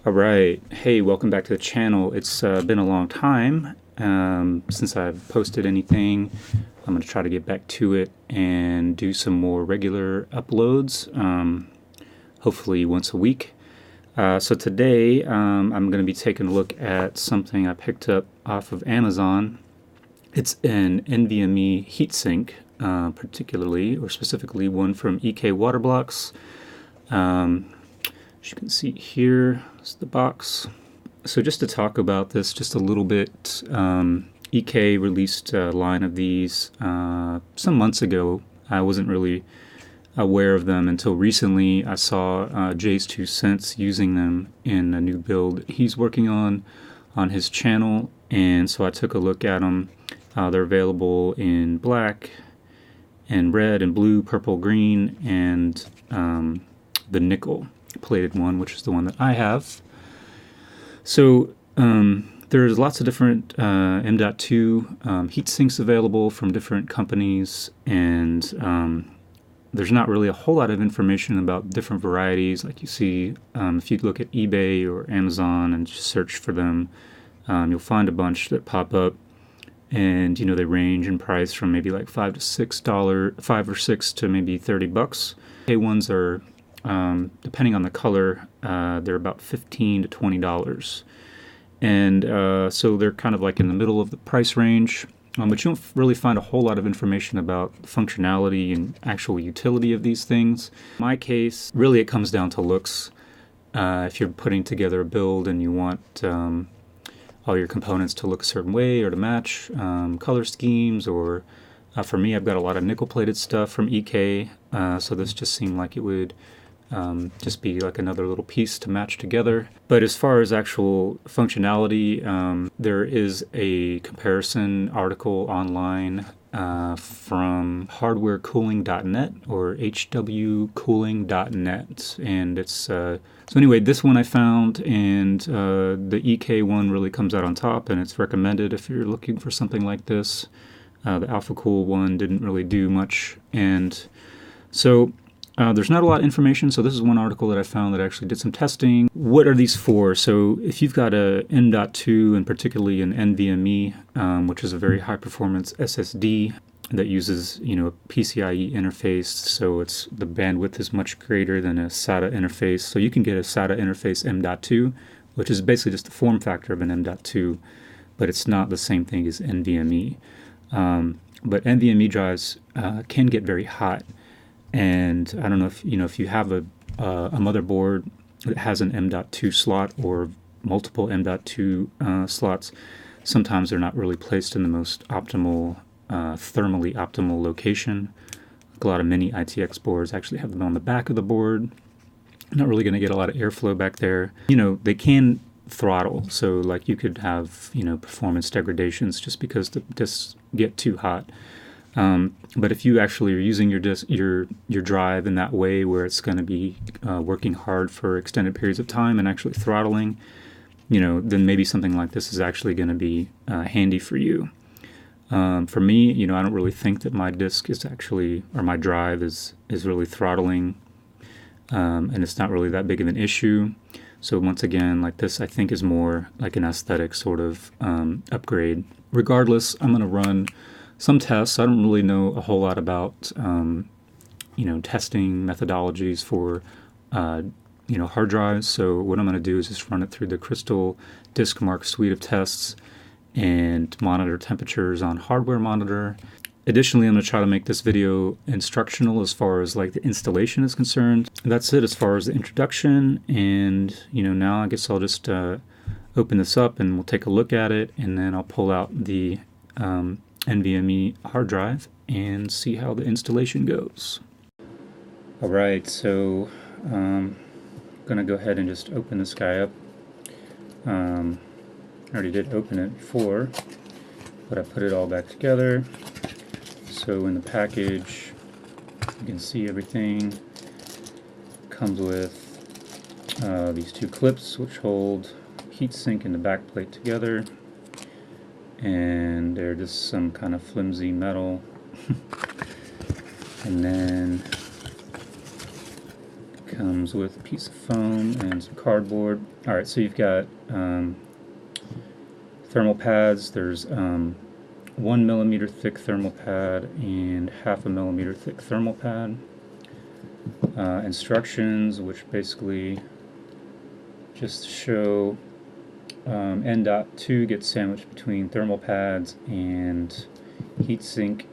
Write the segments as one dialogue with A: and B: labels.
A: Alright, hey, welcome back to the channel. It's been a long time since I've posted anything. I'm going to try to get back to it and do some more regular uploads, hopefully once a week. So today I'm going to be taking a look at something I picked up off of Amazon. It's an NVMe heatsink, particularly or specifically one from EK Waterblocks. As you can see here is the box. So just to talk about this just a little bit, EK released a line of these some months ago. I wasn't really aware of them until recently. I saw Jay's 2 cents using them in a new build he's working on his channel, and so I took a look at them. They're available in black and red and blue, purple, green, and the nickel plated one, which is the one that I have. So there's lots of different M.2 heatsinks available from different companies, and there's not really a whole lot of information about different varieties. Like you see, if you look at eBay or Amazon and just search for them, you'll find a bunch that pop up, and you know they range in price from maybe like $5 or $6 to maybe $30. Okay, ones are depending on the color, they're about $15 to $20, and so they're kind of like in the middle of the price range, but you don't really find a whole lot of information about functionality and actual utility of these things. In my case, really it comes down to looks. If you're putting together a build and you want all your components to look a certain way or to match color schemes, or for me, I've got a lot of nickel-plated stuff from EK, so this just seemed like it would just be like another little piece to match together. But as far as actual functionality, there is a comparison article online from hardwarecooling.net or hwcooling.net, and it's so anyway, this one I found, and the EK one really comes out on top, and it's recommended if you're looking for something like this. The AlphaCool one didn't really do much, and so there's not a lot of information. So this is one article that I found that actually did some testing. What are these for? So if you've got a M.2 and particularly an NVMe, which is a very high performance SSD that uses, you know, a PCIe interface, so it's the bandwidth is much greater than a SATA interface. So you can get a SATA interface M.2, which is basically just the form factor of an M.2, but it's not the same thing as NVMe. But NVMe drives can get very hot. And I don't know if you have a motherboard that has an M.2 slot or multiple M.2 slots, sometimes they're not really placed in the most optimal, thermally optimal location. Like a lot of mini ITX boards actually have them on the back of the board. Not really going to get a lot of airflow back there. You know, they can throttle, so like you could have, you know, performance degradations just because the disks get too hot. But if you actually are using your disk, your drive in that way where it's going to be working hard for extended periods of time and actually throttling, you know, then maybe something like this is actually going to be handy for you. For me, you know, I don't really think that my disk is actually, or my drive is really throttling, and it's not really that big of an issue. So once again, like this, I think is more like an aesthetic sort of upgrade. Regardless, I'm going to run some tests. I don't really know a whole lot about, you know, testing methodologies for, you know, hard drives. So what I'm going to do is just run it through the Crystal DiskMark suite of tests and monitor temperatures on Hardware Monitor. Additionally, I'm going to try to make this video instructional as far as like the installation is concerned. That's it as far as the introduction, and you know, now I guess I'll just open this up and we'll take a look at it, and then I'll pull out the NVMe hard drive and see how the installation goes. Alright, so I'm going to go ahead and just open this guy up. I already did open it before, but I put it all back together. So in the package, you can see everything comes with these two clips which hold heatsink and the back plate together, and they're just some kind of flimsy metal. And then comes with a piece of foam and some cardboard. Alright, so you've got thermal pads. There's 1 millimeter thick thermal pad and 0.5 millimeter thick thermal pad. Instructions, which basically just show M.2 gets sandwiched between thermal pads and heatsink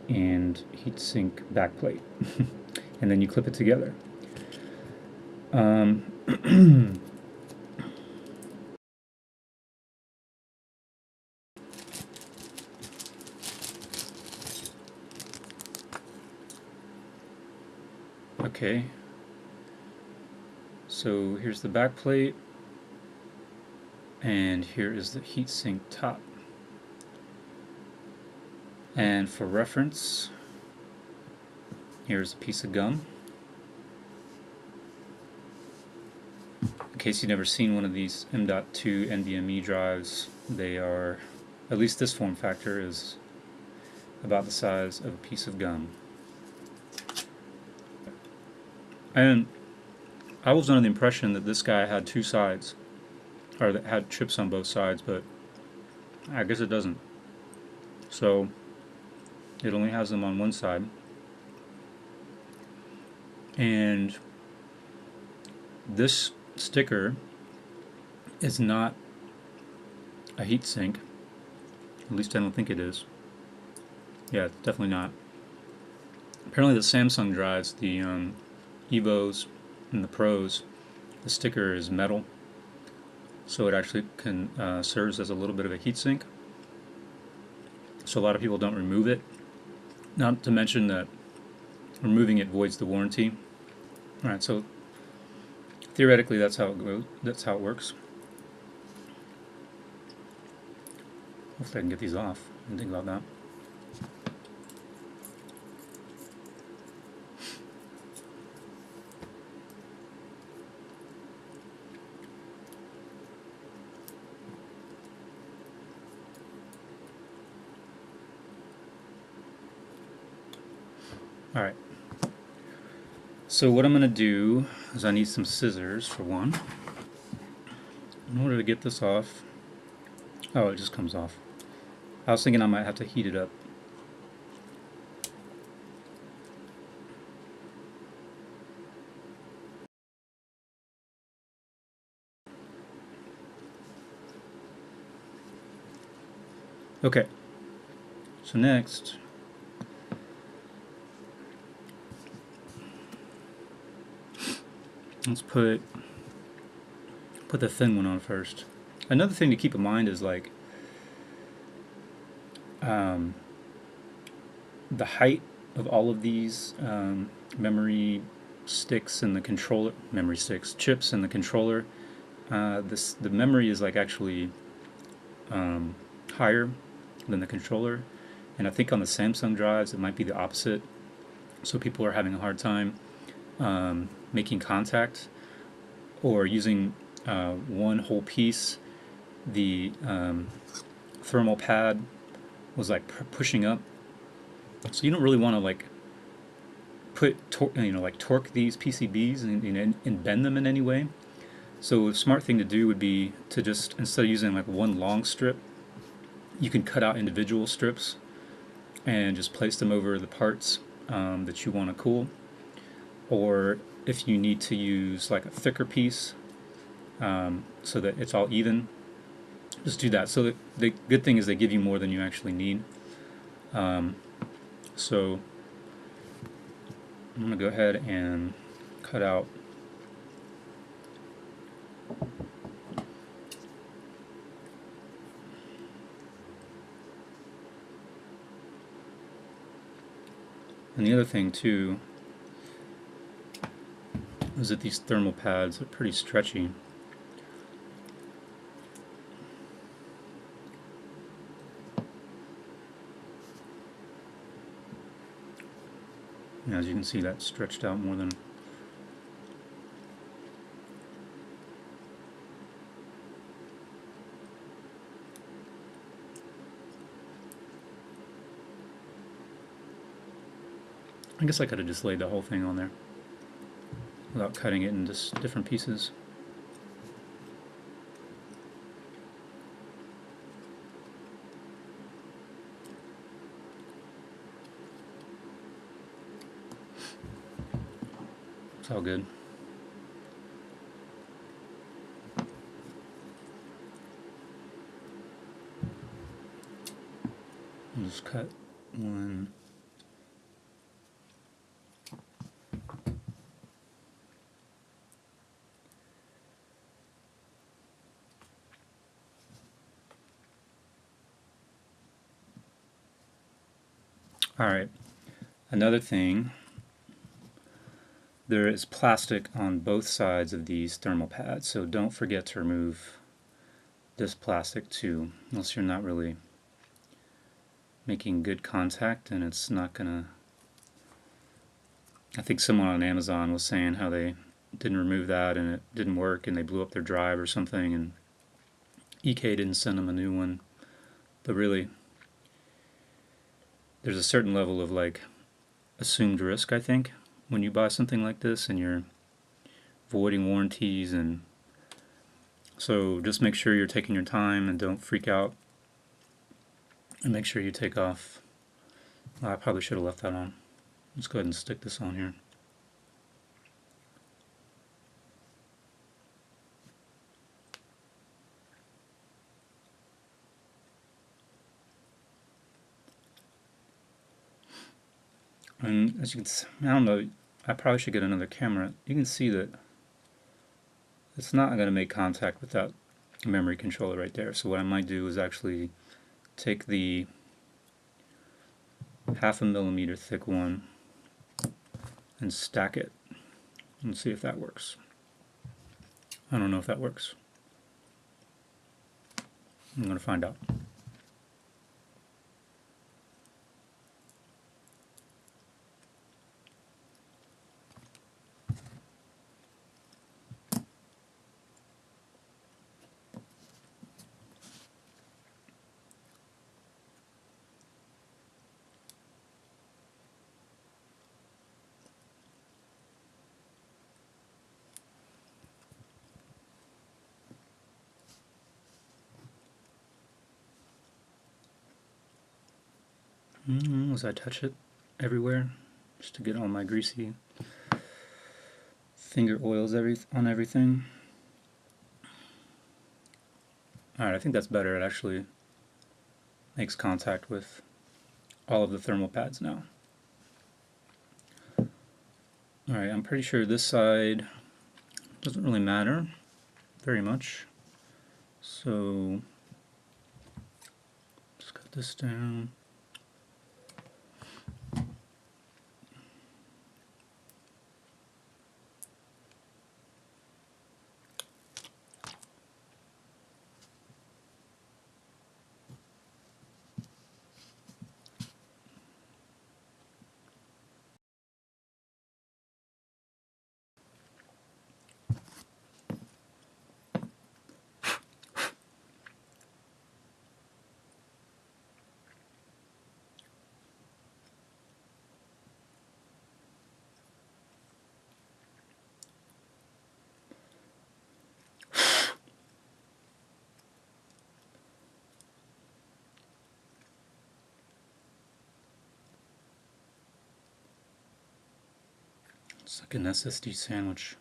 A: backplate. And then you clip it together. Okay, so here's the backplate, and here is the heatsink top. And for reference, here's a piece of gum. In case you've never seen one of these M.2 NVMe drives, they are, at least this form factor is about the size of a piece of gum. And I was under the impression that this guy had two sides, or that had chips on both sides, but I guess it doesn't. So it only has them on one side. And this sticker is not a heatsink. At least I don't think it is. Yeah, it's definitely not. Apparently the Samsung drives, the Evos and the Pros, the sticker is metal, so it actually can serves as a little bit of a heatsink. So a lot of people don't remove it. Not to mention that removing it voids the warranty. All right, so theoretically that's how it goes. That's how it works. Hopefully I can get these off. I didn't think about that. Alright, so what I'm going to do is I need some scissors for one. In order to get this off, oh, it just comes off. I was thinking I might have to heat it up. Okay, so next, let's put the thin one on first. Another thing to keep in mind is like the height of all of these memory sticks and the controller, chips and the controller. The memory is like actually higher than the controller, and I think on the Samsung drives it might be the opposite. So people are having a hard time making contact or using one whole piece. The thermal pad was like pushing up, so you don't really want to like put torque these PCBs and bend them in any way. So a smart thing to do would be to just, instead of using like one long strip, you can cut out individual strips and just place them over the parts that you want to cool. Or if you need to use like a thicker piece so that it's all even, just do that. So the good thing is they give you more than you actually need. So I'm going to go ahead and cut out and the other thing too is that these thermal pads are pretty stretchy. As you can see, that's stretched out more than I guess I could have just laid the whole thing on there. without cutting it into different pieces. It's all good. I'll just cut one. Alright, another thing, there is plastic on both sides of these thermal pads, so don't forget to remove this plastic too, else you're not really making good contact and it's not gonna... I think someone on Amazon was saying how they didn't remove that and it didn't work and they blew up their drive or something, and EK didn't send them a new one. But really, there's a certain level of like assumed risk, I think, when you buy something like this and you're voiding warranties, and so just make sure you're taking your time and don't freak out, and make sure you take off. I probably should have left that on. Let's go ahead and stick this on here. And as you can see, I don't know, I probably should get another camera. You can see that it's not going to make contact with that memory controller right there. So what I might do is actually take the 0.5 millimeter thick one and stack it and see if that works. I don't know if that works. I'm going to find out. As I touch it everywhere, just to get all my greasy finger oils on everything. Alright, I think that's better. It actually makes contact with all of the thermal pads now. Alright, I'm pretty sure this side doesn't really matter very much. So, just cut this down. It's like an SSD sandwich.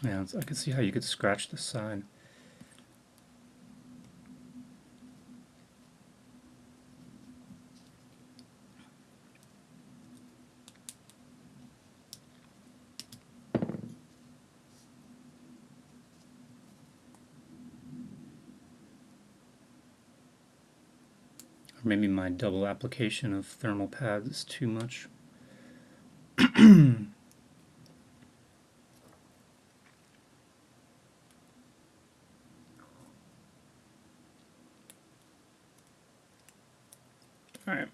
A: Yeah, I can see how you could scratch the side. Or maybe my double application of thermal pads is too much. All right.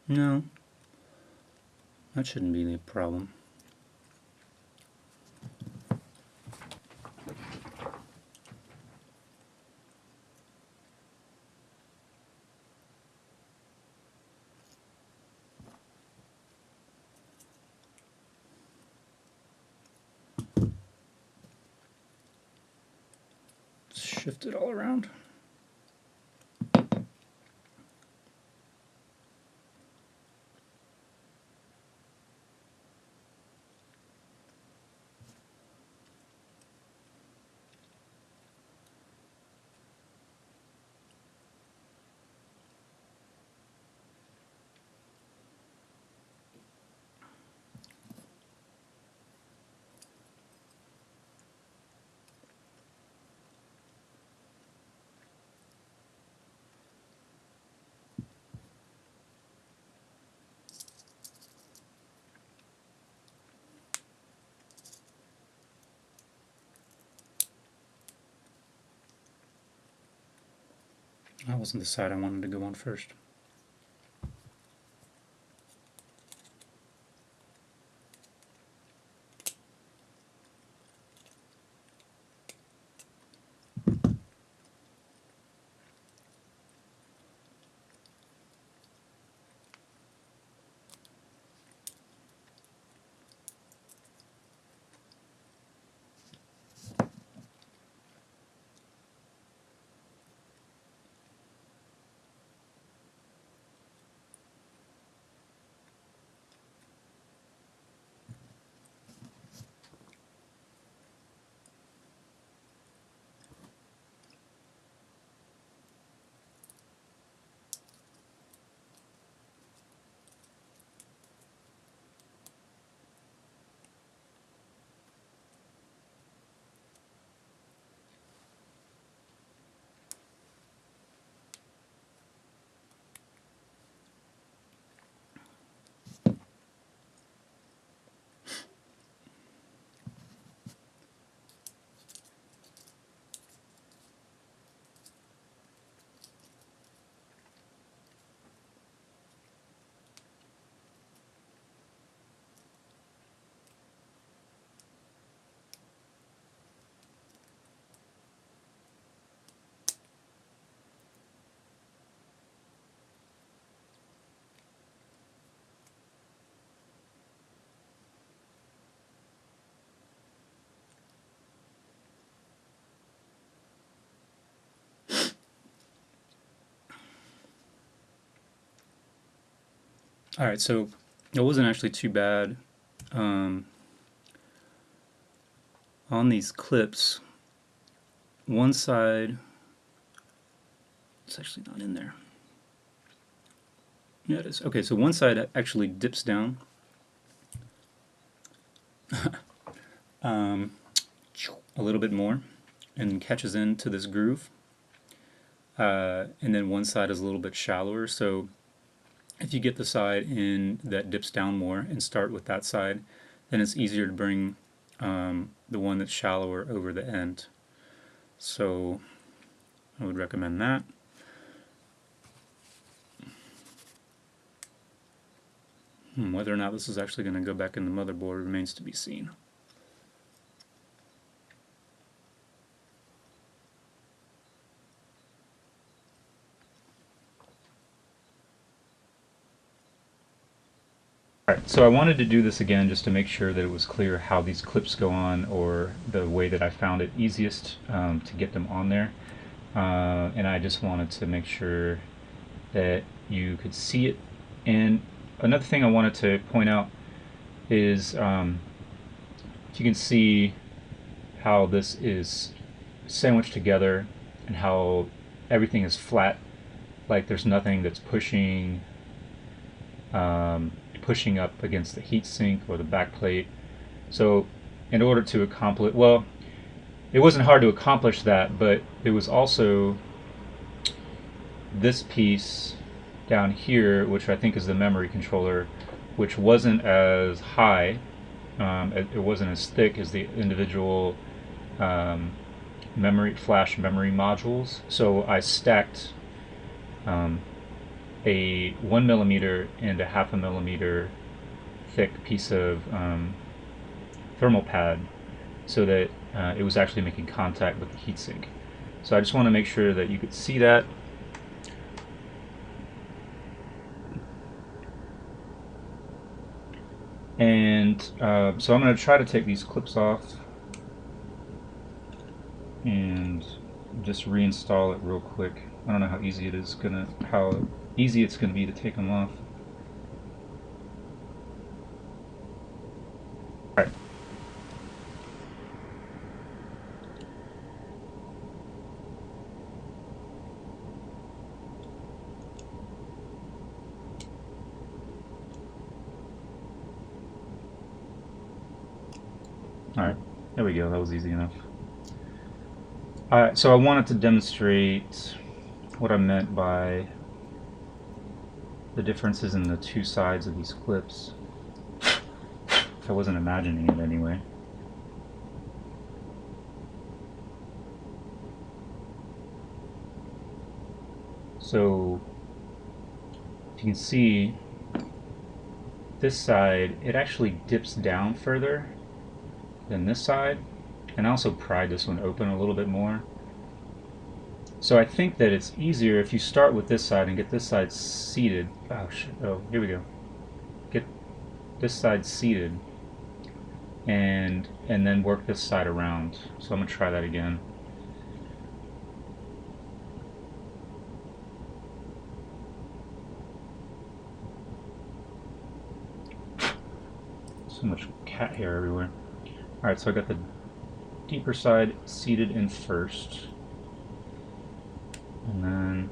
A: No, that shouldn't be the problem. Shift it all around. That wasn't the side I wanted to go on first. All right, so it wasn't actually too bad. On these clips, one side, it's actually not in there. Yeah, it is. Okay, so one side actually dips down. A little bit more and catches into this groove. And then one side is a little bit shallower, so if you get the side in that dips down more and start with that side, then it's easier to bring the one that's shallower over the end. So I would recommend that. Whether or not this is actually going to go back in the motherboard remains to be seen. Alright, so I wanted to do this again just to make sure that it was clear how these clips go on, or the way that I found it easiest to get them on there. And I just wanted to make sure that you could see it. And another thing I wanted to point out is you can see how this is sandwiched together and how everything is flat, like there's nothing that's pushing up against the heatsink or the back plate. So in order to accomplish, well, it wasn't hard to accomplish that, but it was also this piece down here, which I think is the memory controller, which wasn't as high, it wasn't as thick as the individual flash memory modules. So I stacked a 1mm and a 0.5mm thick piece of thermal pad so that it was actually making contact with the heatsink. So I just want to make sure that you could see that. And so I'm going to try to take these clips off and just reinstall it real quick. I don't know how easy it's going to be to take them off. All right. Alright, there we go, that was easy enough. Alright, so I wanted to demonstrate what I meant by the differences in the two sides of these clips. If I wasn't imagining it anyway. So, if you can see, this side, it actually dips down further than this side, and I also pried this one open a little bit more. So I think that it's easier if you start with this side and get this side seated. Oh shit, oh, here we go. Get this side seated and then work this side around. So I'm gonna try that again. So much cat hair everywhere. Alright, so I got the deeper side seated in first. And then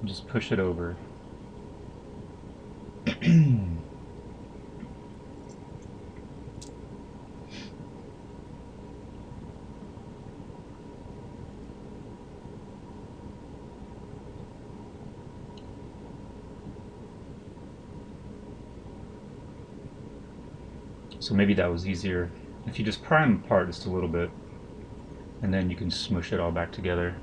A: just push it over. So maybe that was easier. If you just pry them apart just a little bit, and then you can smush it all back together.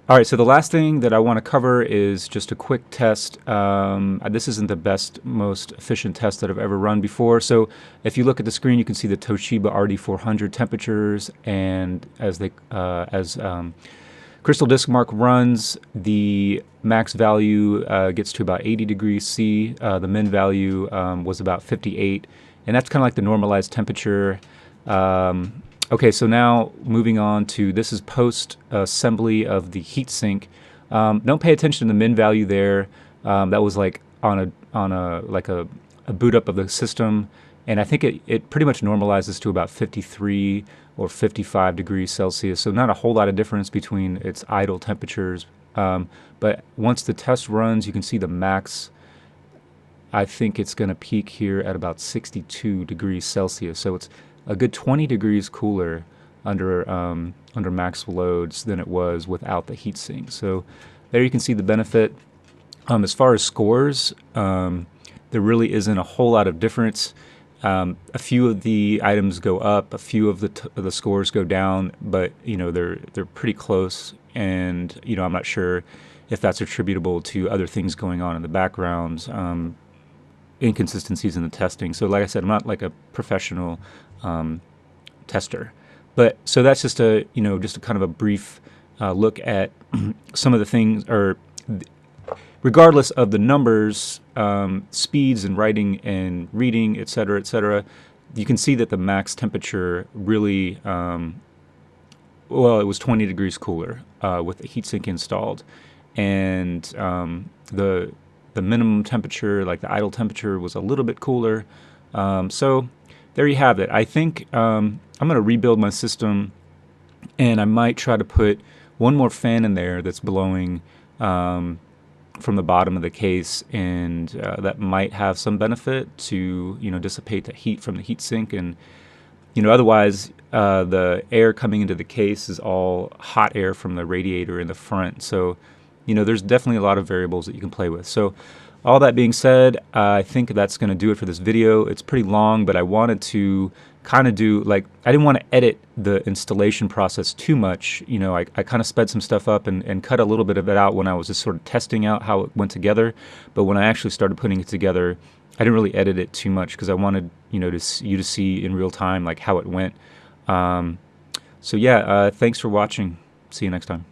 A: All right, so the last thing that I want to cover is just a quick test. This isn't the best, most efficient test that I've ever run before. So if you look at the screen, you can see the Toshiba RD400 temperatures, and as Crystal Disk Mark runs, the max value gets to about 80 degrees C. The min value was about 58, and that's kind of like the normalized temperature. Okay, so now moving on to, this is post assembly of the heatsink. Don't pay attention to the min value there. That was like on a boot up of the system, and I think it pretty much normalizes to about 53 or 55 degrees Celsius. So not a whole lot of difference between its idle temperatures. But once the test runs, you can see the max. I think it's going to peak here at about 62 degrees Celsius. So it's a good 20 degrees cooler under max loads than it was without the heatsink. So there you can see the benefit. As far as scores, there really isn't a whole lot of difference. A few of the items go up, a few of the scores go down, but they're pretty close, and I'm not sure if that's attributable to other things going on in the background, inconsistencies in the testing. So like I said, I'm not like a professional tester, but so that's just a kind of a brief look at some of the things, or regardless of the numbers, speeds and writing and reading, etc., you can see that the max temperature really, well, it was 20 degrees cooler with the heatsink installed, and the minimum temperature, like the idle temperature, was a little bit cooler. So there you have it. I think I'm going to rebuild my system, and I might try to put one more fan in there that's blowing from the bottom of the case, and that might have some benefit to, you know, dissipate the heat from the heatsink. And, you know, otherwise the air coming into the case is all hot air from the radiator in the front. So, you know, there's definitely a lot of variables that you can play with. So all that being said, I think that's going to do it for this video. It's pretty long, but I wanted to kind of do, like, I didn't want to edit the installation process too much. You know, I kind of sped some stuff up and cut a little bit of it out when I was just sort of testing out how it went together. But when I actually started putting it together, I didn't really edit it too much because I wanted, you know, you to see in real time, like, how it went. So yeah, thanks for watching. See you next time.